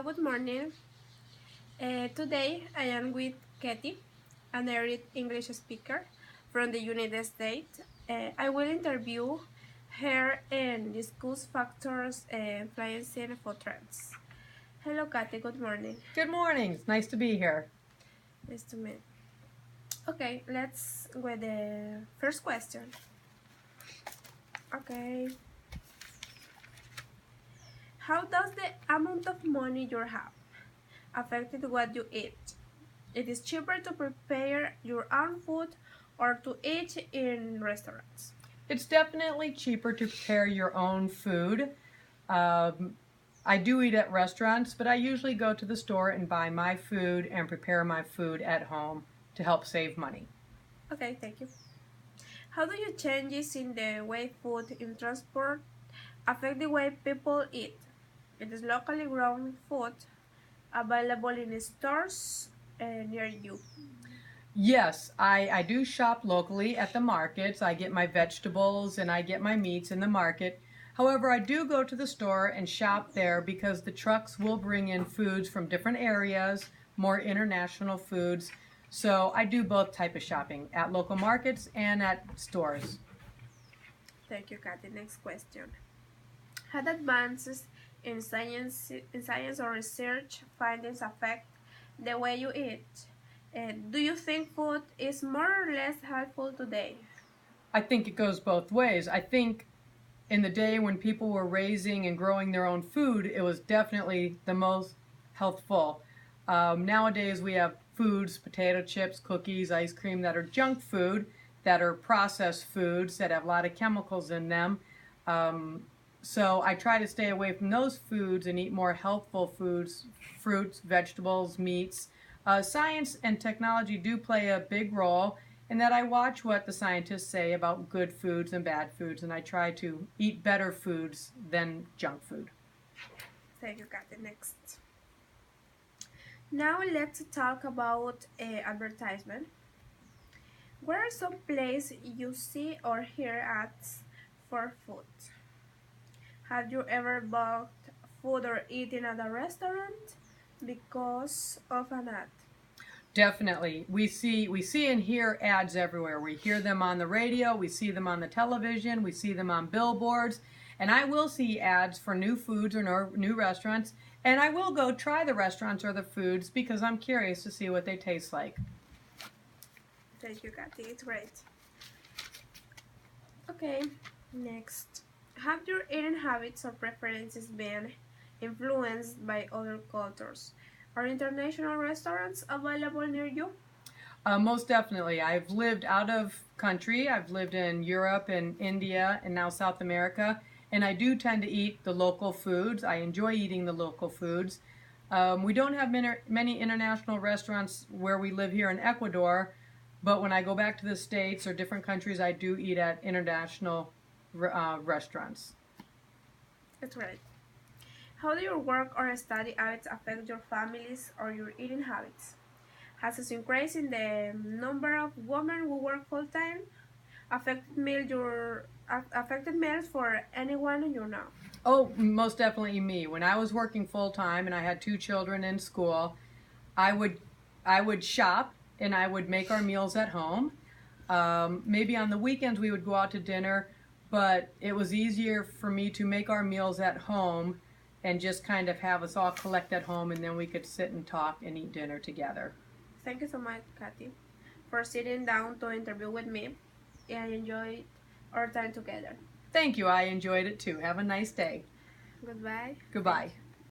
Hello, good morning. Today I am with Katie, a native English speaker from the United States. I will interview her and discuss factors influencing food trends. Hello, Katie, good morning. Good morning. It's nice to be here. Nice to meet. Okay, let's with the first question. Okay. How does the amount of money you have affect what you eat? It is cheaper to prepare your own food or to eat in restaurants. It's definitely cheaper to prepare your own food. I do eat at restaurants, but I usually go to the store and buy my food and prepare my food at home to help save money. Okay, thank you. How do you changes in the way food in transport affect the way people eat? It is locally grown food available in stores near you. Yes, I do shop locally at the markets. I get my vegetables and I get my meats in the market. However, I do go to the store and shop there because the trucks will bring in foods from different areas, more international foods. So I do both type of shopping at local markets and at stores. Thank you, Kathy. Next question. How advances in science or research findings affect the way you eat? Do you think food is more or less helpful today? I think it goes both ways. I think in the day when people were raising and growing their own food, it was definitely the most healthful. Nowadays, we have foods, potato chips, cookies, ice cream that are junk food, that are processed foods that have a lot of chemicals in them. So I try to stay away from those foods and eat more healthful foods, fruits, vegetables, meats. Science and technology do play a big role in that I watch what the scientists say about good foods and bad foods, and I try to eat better foods than junk food. Thank you, Kathy. Next. Now let's talk about advertisement. Where are some places you see or hear ads for food? Have you ever bought food or eaten at a restaurant because of an ad? Definitely. We see and hear ads everywhere. We hear them on the radio, we see them on the television, we see them on billboards, and I will see ads for new foods or new restaurants, and I will go try the restaurants or the foods because I'm curious to see what they taste like. Thank you, Kathy. It's great. Okay, next. Have your eating habits or preferences been influenced by other cultures? Are international restaurants available near you? Most definitely. I've lived out of country. I've lived in Europe and India and now South America, and I do tend to eat the local foods. I enjoy eating the local foods. We don't have many international restaurants where we live here in Ecuador, but when I go back to the States or different countries, I do eat at international restaurants. That's right. How do your work or study habits affect your families or your eating habits? Has this increase in the number of women who work full time affected meals for anyone you know? Oh, most definitely me. When I was working full time and I had two children in school, I would I would shop and I would make our meals at home. Maybe on the weekends we would go out to dinner, but it was easier for me to make our meals at home and just kind of have us all collect at home, and then we could sit and talk and eat dinner together. Thank you so much, Kathy, for sitting down to interview with me. I enjoyed our time together. Thank you. I enjoyed it too. Have a nice day. Goodbye. Goodbye.